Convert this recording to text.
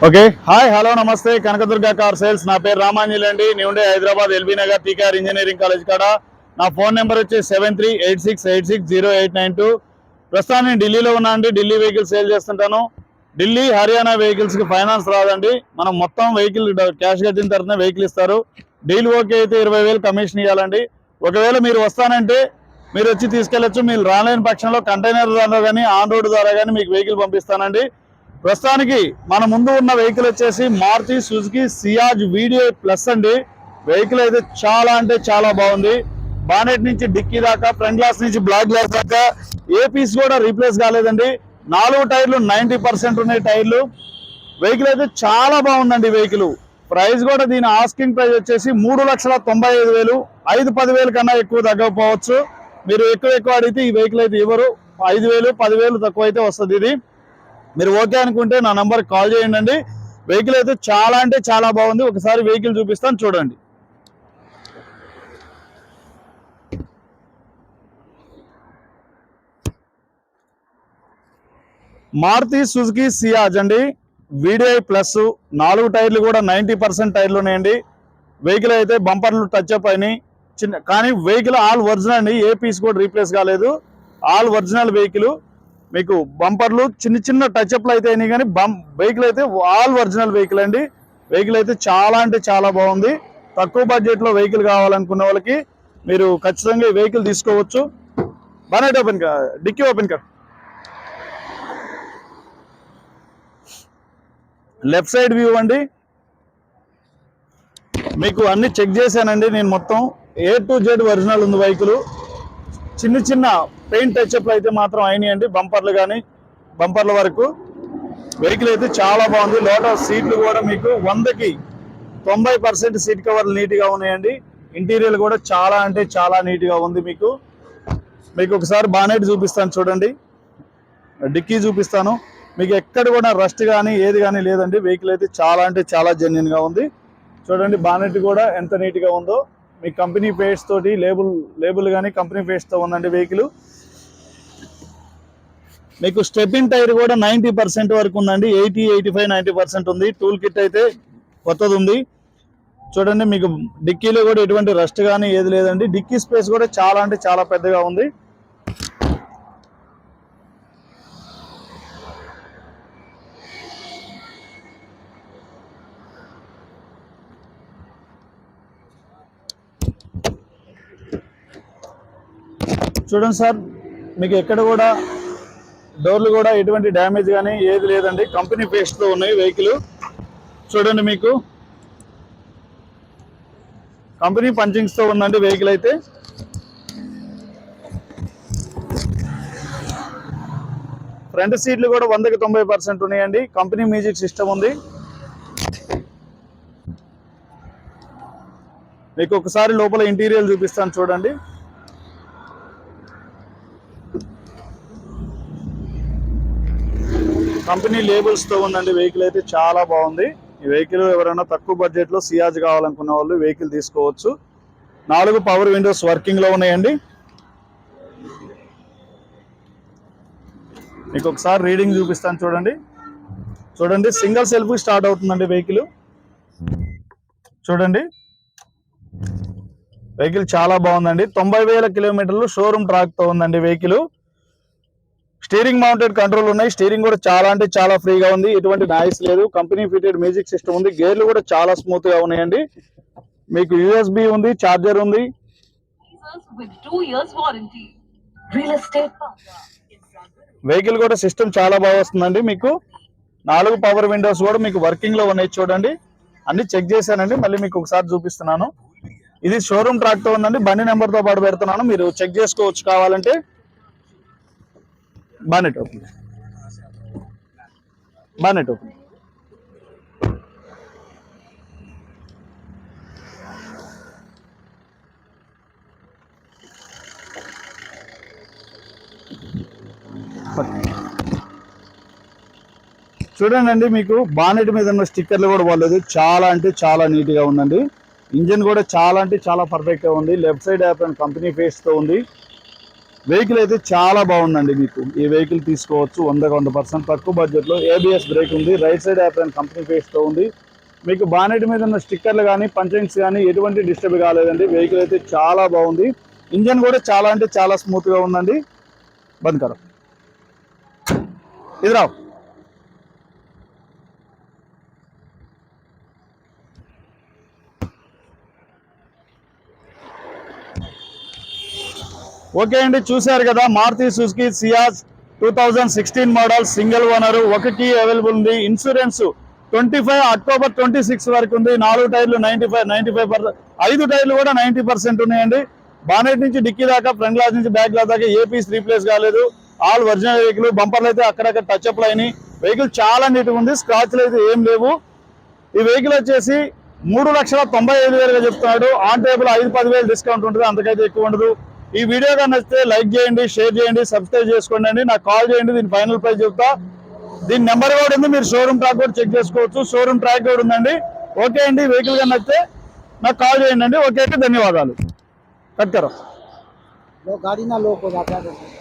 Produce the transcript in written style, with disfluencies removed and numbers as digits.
Okay hi hello నమస్తే Kanakadurga car sales నా పేరు రామాంజలి అండి నేను ఉండే Hyderabad LB Nagar TKR engineering college కాడ నా ఫోన్ నెంబర్ వచ్చి 7386860892 ప్రస్తుతాన్ని ఢిల్లీలో ఉన్నా అండి ఢిల్లీ వెహికల్ సేల్ చేస్తుంటాను ఢిల్లీ హర్యానా వెహికల్స్కి ఫైనాన్స్ రాదండి మనం మొత్తం వెహికల్ క్యాష్ కట్టిన తర్వాత వెహికల్ ఇస్తారు డీల్ ఓకే అయితే 20,000 కమిషన్ ఇవ్వాలండి ఒకవేళ మీరు వస్తానంటే మీరు వచ్చి తీసుకెళ్లొచ్చు మీరు రాలేని పక్షంలో కంటైనర్ ద్వారా కానీ ఆన్ రోడ్ ద్వారా కానీ మీకు వెహికల్ పంపిస్తానండి ప్రస్తుతానికి మన ముందు ఉన్న వెహికల్ వచ్చేసి Maruti Suzuki Ciaz VDI plus అండి వెహికల్ అయితే చాలా అంటే చాలా బాగుంది బానెట్ నుంచి డిక్కీ దాకా ఫ్రంట్ గ్లాస్ నుంచి బ్లాక్ గ్లాస్ దాకా ఏ పీస్ కూడా రీప్లేస్ కాలేదండి 4 టైర్లు 90% ఉన్నాయి టైర్లు వెహికల్ అయితే చాలా బాగుందండి వెహికల్ ప్రైస్ కూడా దీని ఆస్కింగ్ ప్రైస్ వచ్చేసి 3,95,000 5-10,000 కన్నా ఎక్కువ తగ్గకపోవచ్చు మీరు ఎక్కువ అడిగితే ఈ వెహికల్ అయితే ఇవ్వరు 5,000 10,000 తక్కువ అయితే వస్తుంది ఇది మీరు ఓకే అనుకుంటే నా నంబర్ కాల్ చేయండి వెహికల్ అయితే చాలా అంటే చాలా బాగుంది ఒకసారి వెహికల్ చూపిస్తాను చూడండి మారుతి సుజుకి సియాజ్ అండి వీడిఐ ప్లస్ 4 టైర్లు కూడా 90% టైర్లు ఉన్నాయండి వెహికల్ అయితే బంపర్లు టచ్ అప్ అయినాయి కానీ వెహికల్ ఆల్ ఒరిజినల్ అండి ఏ పీస్ కూడా రీప్లేస్ కాలేదు ఆల్ ఒరిజినల్ వెహికల్ మీకు బంపర్లు చిన్న టచ్అప్లు అయితే అయినాయి కానీ వెహికల్ అయితే ఆల్ ఒరిజినల్ వెహికల్ అండి వెహికల్ అయితే చాలా అంటే చాలా బాగుంది తక్కువ బడ్జెట్లో వెహికల్ కావాలనుకున్న వాళ్ళకి మీరు ఖచ్చితంగా ఈ వెహికల్ తీసుకోవచ్చు బానెట్ ఓపెన్ డిక్కీ ఓపెన్ కర్ లెఫ్ట్ సైడ్ వ్యూ అండి మీకు అన్ని చెక్ చేశానండి నేను మొత్తం A to Z ఒరిజినల్ ఉంది వెహికల్ చిన్న పెయింట్ టచ్అప్లు అయితే మాత్రం అయినాయండి బంపర్లు కానీ బంపర్ల వరకు వెహికల్ అయితే చాలా బాగుంది లోటస్ సీట్లు కూడా మీకు 100కి 90% సీట్ కవర్లు నీట్గా ఉన్నాయండి ఇంటీరియర్ కూడా చాలా అంటే చాలా నీట్గా ఉంది మీకు ఒకసారి బానెట్ చూపిస్తాను చూడండి డిక్కీ చూపిస్తాను మీకు ఎక్కడ కూడా రస్ట్ కానీ ఏది కానీ లేదండి వెహికల్ అయితే చాలా అంటే చాలా జెన్యున్గా ఉంది చూడండి బానెట్ కూడా ఎంత నీట్గా ఉందో మీ కంపెనీ పేస్ తోటి లేబుల్ కానీ కంపెనీ పేస్తో ఉందండి వెహికల్ మీకు స్టెప్-ఇన్ టైర్ కూడా 90% వరకు ఉందండి 80-85-90% ఉంది టూల్ కిట్ అయితే కొత్తది ఉంది చూడండి మీకు డిక్కీలో కూడా ఎటువంటి రస్ట్ కానీ ఏది లేదండి డిక్కీ స్పేస్ కూడా చాలా అంటే చాలా పెద్దగా ఉంది చూడండి సార్ మీకు ఎక్కడ కూడా డోర్లు కూడా ఎటువంటి డ్యామేజ్ కానీ ఏది లేదండి కంపెనీ పేస్ట్తో ఉన్నాయి వెహికల్ చూడండి మీకు కంపెనీ పంచింగ్స్తో ఉందండి వెహికల్ అయితే ఫ్రంట్ సీట్లు కూడా 100కి 90% ఉన్నాయండి కంపెనీ మ్యూజిక్ సిస్టమ్ ఉంది మీకు ఒకసారి లోపల ఇంటీరియర్ చూపిస్తాను చూడండి కంపెనీ లేబుల్స్తో ఉందండి వెహికల్ అయితే చాలా బాగుంది ఈ వెహికల్ ఎవరైనా తక్కువ బడ్జెట్లో సియాజ్ కావాలనుకున్న వాళ్ళు వెహికల్ తీసుకోవచ్చు 4 పవర్ విండోస్ వర్కింగ్లో ఉన్నాయండి మీకు ఒకసారి రీడింగ్ చూపిస్తాను చూడండి సింగిల్ సెల్ఫ్ స్టార్ట్ అవుతుందండి వెహికల్ చూడండి వెహికల్ చాలా బాగుందండి 90,000 కిలోమీటర్లు షోరూమ్ ట్రాక్తో ఉందండి వెహికల్ స్టీరింగ్ మౌంటెడ్ కంట్రోల్ ఉన్నాయి స్టీరింగ్ కూడా చాలా అంటే చాలా ఫ్రీగా ఉంది ఎటువంటి నాయిస్ లేదు కంపెనీ ఫిటెడ్ మ్యూజిక్ సిస్టమ్ ఉంది గేర్లు కూడా చాలా స్మూత్ గా ఉన్నాయండి మీకు USB ఉంది చార్జర్ ఉంది వెహికల్ కూడా సిస్టమ్ చాలా బాగా వస్తుందండి మీకు 4 పవర్ విండోస్ కూడా మీకు వర్కింగ్ లో ఉన్నాయి చూడండి అన్ని చెక్ చేశానండి మళ్ళీ మీకు ఒకసారి చూపిస్తున్నాను ఇది షోరూమ్ ట్రాక్ తో ఉందండి బండి నెంబర్ తో పాటు పెడుతున్నాను మీరు చెక్ చేసుకోవచ్చు కావాలంటే బానెట్ ఓపెన్ చూడండి మీకు బానెట్ మీద ఉన్న స్టిక్కర్లు కూడా పోలేదు చాలా అంటే చాలా నీట్గా ఉందండి ఇంజన్ కూడా చాలా అంటే చాలా పర్ఫెక్ట్గా ఉంది లెఫ్ట్ సైడ్ యాప్ కంపెనీ ఫేస్తో ఉంది వెహికల్ అయితే చాలా బాగుందండి. మీకు ఈ వెహికల్ తీసుకోవచ్చు 100% తక్కువ బడ్జెట్లో. ABS బ్రేక్ ఉంది, రైట్ సైడ్ యాప్రాన్ కంపెనీ ఫేస్తో ఉంది. మీకు బానెట్ మీద ఉన్న స్టిక్కర్లు కానీ పంచింగ్స్ కానీ ఎటువంటి డిస్టర్బ్ కాలేదండి. వెహికల్ అయితే చాలా బాగుంది. ఇంజన్ కూడా చాలా అంటే చాలా స్మూత్గా ఉందండి. బంద్ కరో ఇది రావు. ఓకే అండి, చూశారు కదా Maruti Suzuki Ciaz 2016 model single owner, ఒక కీ అవైలబుల్ ఉంది. ఇన్సూరెన్స్ 25 అక్టోబర్ 26 వరకు ఉంది. 4 టైర్లు 95%, 5 టైర్లు కూడా 90% ఉన్నాయండి. బానెట్ నుంచి డిక్కీ దాకా, ఫ్రంట్ గ్లాస్ నుంచి బ్యాక్ గ్లాస్ దాకా ఏ పీస్ రీప్లేస్ కాలేదు. All original vehicle. బంపర్లు అయితే అక్కడక్కడ టచ్ అప్లు అయినాయి. వెహికల్ చాలా నీట్గా ఉంది, స్క్రాచ్లు అయితే ఏం లేవు. ఈ వెహికల్ వచ్చేసి 3,95,000గా చెప్తున్నాడు. ఆన్ టేబుల్ 5-10,000 డిస్కౌంట్ ఉంటుంది, అంతకైతే ఎక్కువ ఉండదు. ఈ వీడియో కానీ నచ్చితే లైక్ చేయండి, షేర్ చేయండి, సబ్స్క్రైబ్ చేసుకోండి అండి. నాకు కాల్ చేయండి, దీని ఫైనల్ ప్రైస్ చెప్తా. దీని నెంబర్ కూడా ఉంది, మీరు షోరూమ్ ట్రాక్ కూడా చెక్ చేసుకోవచ్చు. షోరూమ్ ట్రాక్ కూడా ఉందండి. ఓకే అండి, వెహికల్ కానీ నచ్చితే నాకు కాల్ చేయండి అండి. ఓకే అండి, ధన్యవాదాలు. కట్ కరో. गाड़ी ना लोक हो जाता है।